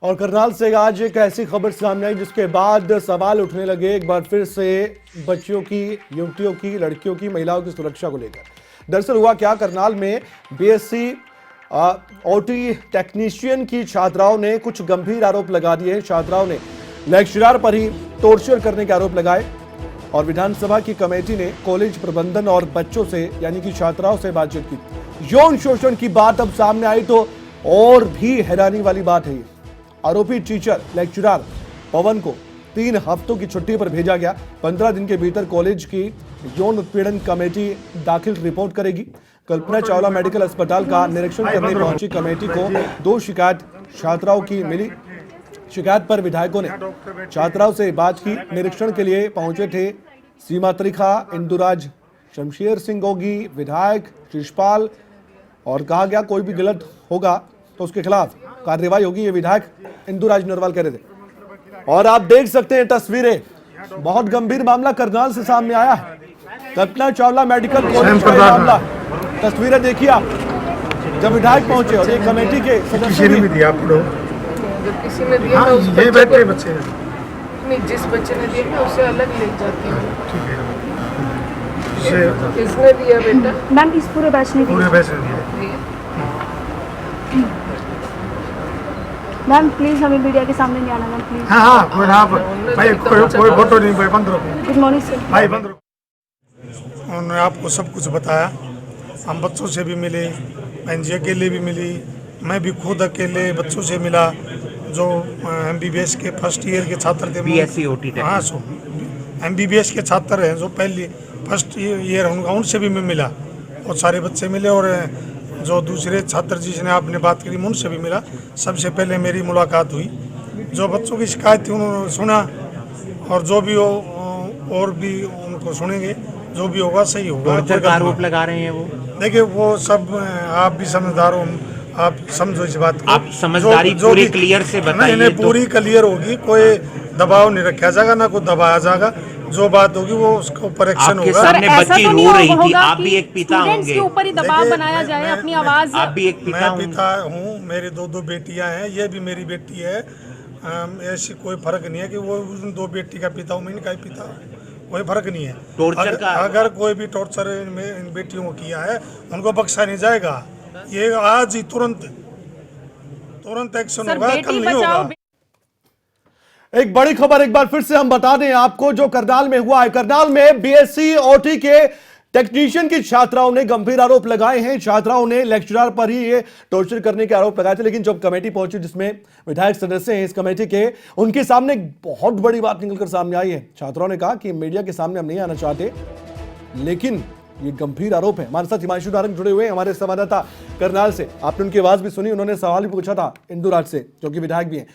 और करनाल से आज एक ऐसी खबर सामने आई जिसके बाद सवाल उठने लगे एक बार फिर से बच्चियों की, युवतियों की, लड़कियों की, महिलाओं की सुरक्षा को लेकर। दरअसल हुआ क्या, करनाल में बीएससी ओटी टेक्नीशियन की छात्राओं ने कुछ गंभीर आरोप लगा दिए। छात्राओं ने लेक्चरर पर ही टॉर्चर करने के आरोप लगाए और विधानसभा की कमेटी ने कॉलेज प्रबंधन और बच्चों से यानी कि छात्राओं से बातचीत की। यौन शोषण की बात अब सामने आई तो और भी हैरानी वाली बात है। आरोपी टीचर लेक्चरर पवन को 3 हफ्तों की छुट्टी पर भेजा गया। 15 दिन के भीतर कॉलेज की यौन उत्पीड़न कमेटी दाखिल रिपोर्ट करेगी। कल्पना चावला मेडिकल अस्पताल का निरीक्षण करने पहुंची कमेटी को 2 शिकायत छात्राओं की मिली। शिकायत पर विधायकों ने छात्राओं से बात की। निरीक्षण के लिए पहुंचे थे सीमा त्रिखा, इंदुराज, शमशेर सिंह गोगी, विधायक शिषपाल, और कहा गया कोई भी गलत होगा तो उसके खिलाफ कार्रवाई होगी। ये विधायक इंदुराज नरवाल कह रहे थे। और आप देख सकते हैं तस्वीरें, बहुत गंभीर मामला करनाल से सामने आया है। कल्पना चावला मेडिकल कॉलेज का मामला, तस्वीरें देखिए आप, जब विधायक पहुंचे और एक कमेटी के सदस्य भी दिया। आप लोग जब किसी ने दिया मैं उस बच्चे नहीं, जिस बच्चे ने दिया मैं उसे अलग ले जाती हूँ। ठीक है, किसने दिया बेटा? मैम इस पूरे बैच ने दिया। मैम प्लीज हमें मीडिया के सामने नहीं आना मैम, प्लीज। हाँ भाई, कोई फोटो नहीं, कोई बंद रखो। Good morning sir. भाई बंद रखो। उन्होंने आपको सब कुछ बताया। हम बच्चों से भी मिले, बहन जी अकेले भी मिली, मैं भी खुद अकेले बच्चों से मिला जो MBBS के फर्स्ट ईयर के छात्र थे। BSc OT हाँ, MBBS के छात्र हैं जो पहले फर्स्ट ईयर उनसे भी मैं मिला। और सारे बच्चे मिले और जो दूसरे छात्र जिसने आपने बात करी उनसे भी मिला। सबसे पहले मेरी मुलाकात हुई। जो बच्चों की शिकायत थी उन्होंने सुना और जो भी हो और भी उनको सुनेंगे, जो भी होगा सही होगा। आरोप लगा रहे हैं वो, देखिए वो सब आप भी समझदार हो, आप समझो इस बात को। आप समझदारी पूरी क्लियर से बताइए। नहीं, पूरी क्लियर होगी, कोई दबाव नहीं रखा जाएगा, ना कोई दबाया जाएगा। जो बात होगी वो उसके ऊपर एक्शन होगा। सामने बच्ची रो रही थी, आप भी एक पिता होंगे, के ऊपर ही दबाव बनाया जाए, अपनी आवाज। आप भी एक मैं पिता हूँ, मेरी 2 बेटियां हैं, ये भी मेरी बेटी है। ऐसी कोई फर्क नहीं है कि वो उन 2 बेटी का पिता हूँ, मैं इनका पिता हूँ, कोई फर्क नहीं है। टॉर्चर का अगर कोई भी टॉर्चर इन बेटियों को किया है उनको बख्शा नहीं जाएगा। ये आज ही तुरंत एक्शन होगा, कल नहीं होगा। एक बड़ी खबर एक बार फिर से हम बता दें आपको जो करनाल में हुआ है। करनाल में बीएससी ओटी के टेक्नीशियन की छात्राओं ने गंभीर आरोप लगाए हैं। छात्राओं ने लेक्चरर पर ही ये टॉर्चर करने के आरोप लगाए थे, लेकिन जब कमेटी पहुंची जिसमें विधायक सदस्य हैं इस कमेटी के, उनके सामने एक बहुत बड़ी बात निकलकर सामने आई है। छात्राओं ने कहा कि मीडिया के सामने हम नहीं आना चाहते, लेकिन ये गंभीर आरोप है। हमारे साथ हिमांशु नारंग जुड़े हुए हैं, हमारे संवाददाता करनाल से। आपने उनकी आवाज भी सुनी, उन्होंने सवाल भी पूछा था इंदुराज से जो कि विधायक भी हैं।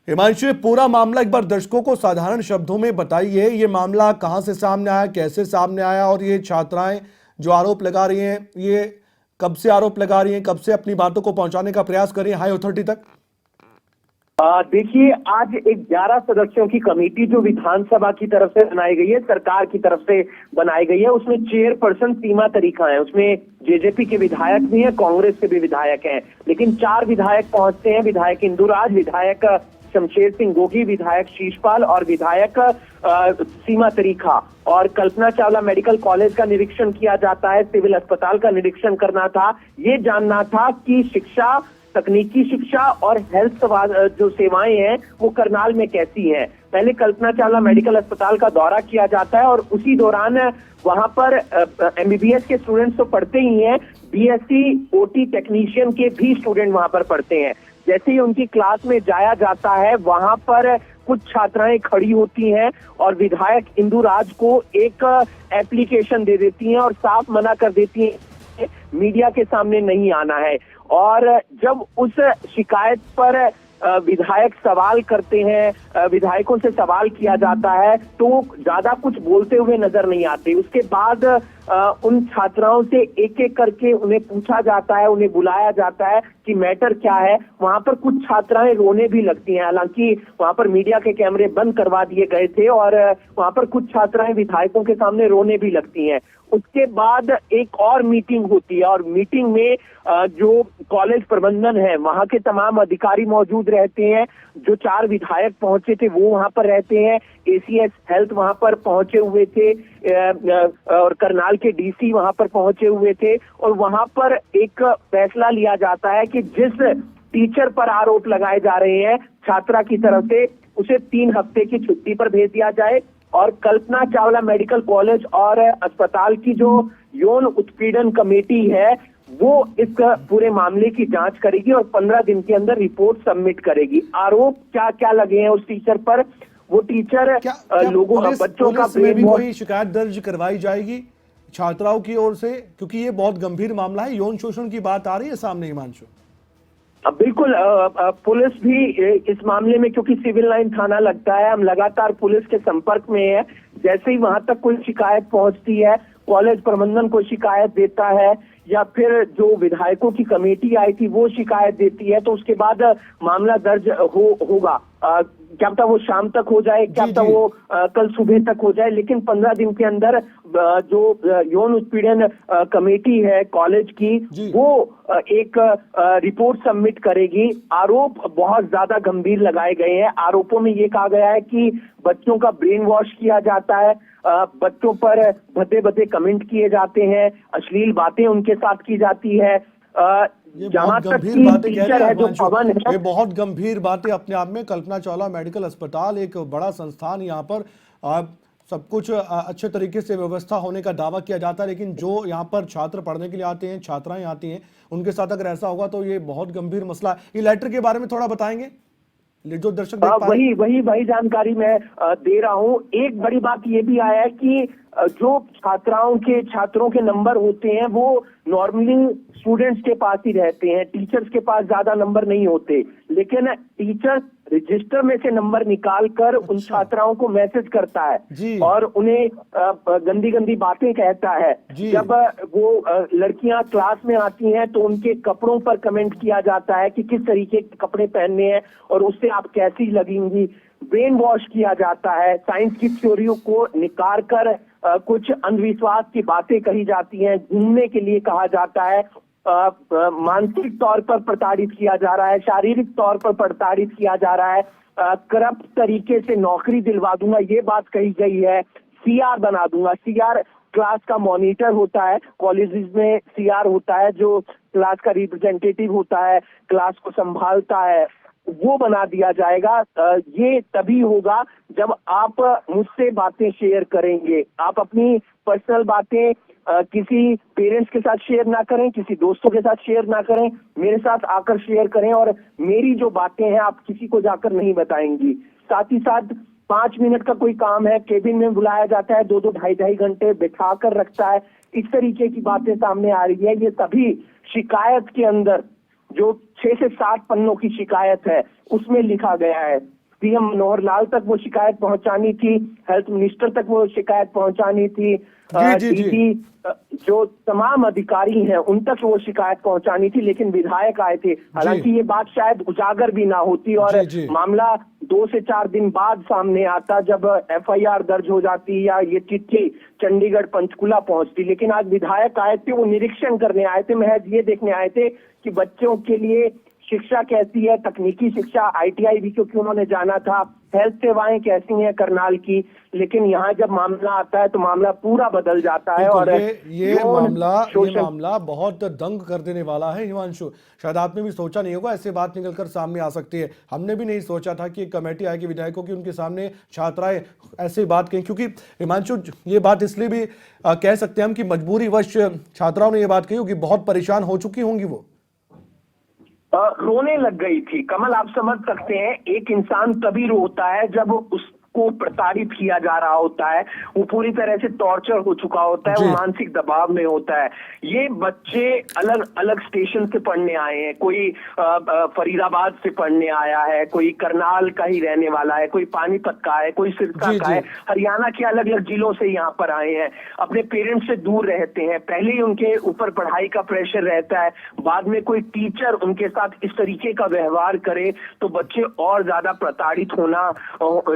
हिमांशु, पूरा मामला एक बार दर्शकों को साधारण शब्दों में बताइए। ये मामला कहां से सामने आया, कैसे सामने आया, और ये छात्राएं जो आरोप लगा रही हैं ये कब से आरोप लगा रही हैं, कब से अपनी बातों को पहुंचाने का प्रयास कर रही हैं हाई अथॉरिटी तक? देखिए, आज एक 11 सदस्यों की कमेटी जो विधानसभा की तरफ से बनाई गई है, सरकार की तरफ से बनाई गई है, उसमें चेयरपर्सन सीमा त्रिखा है, उसमें जेजेपी के विधायक भी हैं, कांग्रेस के भी विधायक हैं, लेकिन 4 विधायक पहुंचते हैं। विधायक इंदुराज, विधायक शमशेर सिंह गोगी, विधायक शिषपाल और विधायक सीमा त्रिखा। और कल्पना चावला मेडिकल कॉलेज का निरीक्षण किया जाता है, सिविल अस्पताल का निरीक्षण करना था, ये जानना था कि शिक्षा, तकनीकी शिक्षा और हेल्थ जो सेवाएं हैं वो करनाल में कैसी हैं। पहले कल्पना चावला मेडिकल अस्पताल का दौरा किया जाता है और उसी दौरान वहां पर MBBS के स्टूडेंट्स तो पढ़ते ही हैं, BSc OT टेक्नीशियन के भी स्टूडेंट वहां पर पढ़ते हैं। जैसे ही उनकी क्लास में जाया जाता है, वहां पर कुछ छात्राएं खड़ी होती हैं और विधायक इंदुराज को एक एप्लीकेशन दे देती हैं और साफ मना कर देती हैं मीडिया के सामने नहीं आना है। और जब उस शिकायत पर विधायक सवाल करते हैं, विधायकों से सवाल किया जाता है, तो ज्यादा कुछ बोलते हुए नजर नहीं आते। उसके बाद उन छात्राओं से एक एक करके उन्हें पूछा जाता है, उन्हें बुलाया जाता है कि मैटर क्या है। वहां पर कुछ छात्राएं रोने भी लगती हैं, हालांकि वहां पर मीडिया के कैमरे बंद करवा दिए गए थे और वहां पर कुछ छात्राएं विधायकों के सामने रोने भी लगती हैं। उसके बाद एक और मीटिंग होती है और मीटिंग में जो कॉलेज प्रबंधन है, वहां के तमाम अधिकारी मौजूद रहते हैं। जो 4 विधायक पहुंचे थे वो वहां पर रहते हैं। एसीएस हेल्थ वहां पर पहुंचे हुए थे और करनाल के डीसी वहां पर पहुंचे हुए थे। और वहां पर एक फैसला लिया जाता है कि जिस टीचर पर आरोप लगाए जा रहे हैं छात्रा की तरफ से, उसे 3 हफ्ते की छुट्टी पर भेज दिया जाए। और कल्पना चावला मेडिकल कॉलेज और अस्पताल की जो यौन उत्पीड़न कमेटी है वो इस पूरे मामले की जांच करेगी और 15 दिन के अंदर रिपोर्ट सबमिट करेगी। आरोप क्या क्या लगे हैं उस टीचर पर, वो टीचर लोगों बच्चों का में भी कोई शिकायत दर्ज करवाई जाएगी छात्राओं की ओर से, क्योंकि ये बहुत गंभीर मामला है, यौन शोषण की बात आ रही है सामने हिमांशु। बिल्कुल, पुलिस भी इस मामले में, क्योंकि सिविल लाइन थाना लगता है, हम लगातार पुलिस के संपर्क में है। जैसे ही वहां तक कोई शिकायत पहुंचती है, कॉलेज प्रबंधन को शिकायत देता है या फिर जो विधायकों की कमेटी आई थी वो शिकायत देती है, तो उसके बाद मामला दर्ज होगा। क्या पता वो शाम तक हो जाए, क्या पता वो कल सुबह तक हो जाए, लेकिन 15 दिन के अंदर जो यौन उत्पीड़न कमेटी है कॉलेज की वो एक रिपोर्ट सबमिट करेगी। आरोप बहुत ज्यादा गंभीर लगाए गए हैं। आरोपों में ये कहा गया है कि बच्चों का ब्रेन वॉश किया जाता है, बच्चों पर भद्दे भद्दे कमेंट किए जाते हैं, अश्लील बातें उनके साथ की जाती है। जहां तक की टीचर है जो पवन है, ये बहुत गंभीर बातें अपने आप में। कल्पना चावला मेडिकल अस्पताल एक बड़ा संस्थान, यहाँ पर सब कुछ अच्छे तरीके से व्यवस्था होने का दावा किया जाता है, लेकिन जो यहाँ पर छात्र पढ़ने के लिए आते हैं, छात्राएं आती हैं, उनके साथ अगर ऐसा होगा तो ये बहुत गंभीर मसला है। ये लेटर के बारे में थोड़ा बताएंगे जो दर्शक देख पा रहे हैं? वही जानकारी मैं दे रहा हूँ। एक बड़ी बात ये भी आया है कि जो छात्रों के नंबर होते हैं वो नॉर्मली स्टूडेंट्स के पास ही रहते हैं, टीचर्स के पास ज्यादा नंबर नहीं होते, लेकिन टीचर रजिस्टर में से नंबर निकाल कर उन छात्राओं को मैसेज करता है और उन्हें गंदी गंदी बातें कहता है। जब वो लड़कियां क्लास में आती हैं तो उनके कपड़ों पर कमेंट किया जाता है कि किस तरीके के कपड़े पहनने हैं और उससे आप कैसी लगेंगी। ब्रेन वॉश किया जाता है, साइंस की थ्योरियों को निकाल कर कुछ अंधविश्वास की बातें कही जाती हैं, घूमने के लिए कहा जाता है, मानसिक तौर पर प्रताड़ित किया जा रहा है, शारीरिक तौर पर प्रताड़ित किया जा रहा है, करप्ट तरीके से नौकरी दिलवा दूंगा ये बात कही गई है, सीआर बना दूंगा। सीआर क्लास का मॉनिटर होता है, कॉलेजेस में सीआर होता है जो क्लास का रिप्रेजेंटेटिव होता है, क्लास को संभालता है, वो बना दिया जाएगा। ये तभी होगा जब आप मुझसे बातें शेयर करेंगे। आप अपनी पर्सनल बातें किसी पेरेंट्स के साथ शेयर ना करें, किसी दोस्तों के साथ शेयर ना करें, मेरे साथ आकर शेयर करें और मेरी जो बातें हैं आप किसी को जाकर नहीं बताएंगी। साथ ही साथ 5 मिनट का कोई काम है, केबिन में बुलाया जाता है, 2-2 ढाई घंटे बिठा कर रखता है, इस तरीके की बातें सामने आ रही है। ये तभी शिकायत के अंदर जो 6 से 7 पन्नों की शिकायत है उसमें लिखा गया है। सीएम मनोहर लाल तक वो शिकायत पहुंचानी थी, हेल्थ मिनिस्टर तक वो शिकायत पहुंचानी थी, डीसी जो तमाम अधिकारी हैं उन तक वो शिकायत पहुंचानी थी, लेकिन विधायक आए थे। हालांकि ये बात शायद उजागर भी ना होती और मामला 2 से 4 दिन बाद सामने आता जब एफआईआर दर्ज हो जाती या ये चिट्ठी चंडीगढ़ पंचकुला पहुंचती। लेकिन आज विधायक आए थे, वो निरीक्षण करने आए थे, महज ये देखने आए थे कि बच्चों के लिए शिक्षा कैसी है, तकनीकी शिक्षा, आईटीआई भी क्योंकि उन्होंने जाना था, हेल्थ सेवाएं कैसी हैं करनाल की। लेकिन यहाँ जब मामला आता है तो मामला पूरा बदल जाता है और ये मामला बहुत दंग कर देने वाला है हिमांशु। शायद आपने भी सोचा नहीं होगा ऐसे बात निकलकर सामने आ सकती है। हमने भी नहीं सोचा था कि एक कमेटी आएगी विधायकों की, उनके सामने छात्राएं ऐसी बात कहें, क्योंकि हिमांशु ये बात इसलिए भी कह सकते हैं हम कि मजबूरीवश छात्राओं ने ये बात कही होगी, बहुत परेशान हो चुकी होंगी, वो रोने लग गई थी। कमल आप समझ सकते हैं एक इंसान तभी रोता है जब उसको प्रताड़ित किया जा रहा होता है, वो पूरी तरह से टॉर्चर हो चुका होता है, वो मानसिक दबाव में होता है। ये बच्चे अलग अलग स्टेशन से पढ़ने आए हैं, कोई फरीदाबाद से पढ़ने आया है, कोई करनाल का ही रहने वाला है, कोई पानीपत का है, कोई सिरसा का है, हरियाणा के अलग अलग जिलों से यहाँ पर आए हैं, अपने पेरेंट्स से दूर रहते हैं, पहले ही उनके ऊपर पढ़ाई का प्रेशर रहता है, बाद में कोई टीचर उनके साथ इस तरीके का व्यवहार करे तो बच्चे और ज्यादा प्रताड़ित होना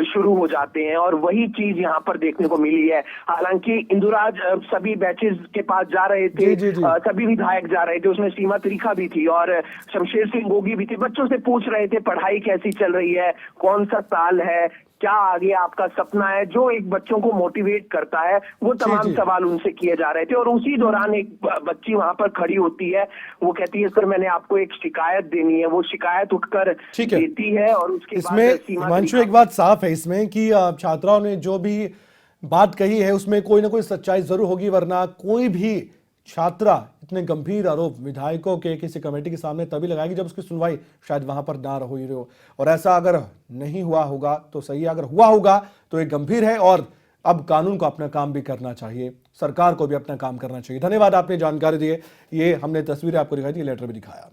शुरू हो जाते हैं, और वही चीज यहाँ पर देखने को मिली है। हालांकि इंदुराज सभी बैचेस के पास जा रहे थे, सभी विधायक जा रहे थे, उसमें सीमा त्रिखा भी थी और शमशेर सिंह गोगी भी थे। बच्चों से पूछ रहे थे पढ़ाई कैसी चल रही है, कौन सा साल है, क्या आगे आपका सपना है, जो एक बच्चों को मोटिवेट करता है, वो तमाम सवाल उनसे किए जा रहे थे। और उसी दौरान एक बच्ची वहां पर खड़ी होती है, वो कहती है सर मैंने आपको एक शिकायत देनी है। वो शिकायत उठकर देती है और उसके इसमें हिमांशु एक बात साफ है इसमें कि छात्राओं ने जो भी बात कही है उसमें कोई ना कोई सच्चाई जरूर होगी, वरना कोई भी छात्रा इतने गंभीर आरोप विधायकों के किसी कमेटी के सामने तभी लगाएगी जब उसकी सुनवाई शायद वहां पर ना हो ही हो। और ऐसा अगर नहीं हुआ होगा तो सही है, अगर हुआ होगा तो ये गंभीर है और अब कानून को अपना काम भी करना चाहिए, सरकार को भी अपना काम करना चाहिए। धन्यवाद, आपने जानकारी दी है। ये हमने तस्वीरें आपको दिखाई थी, लेटर भी दिखाया।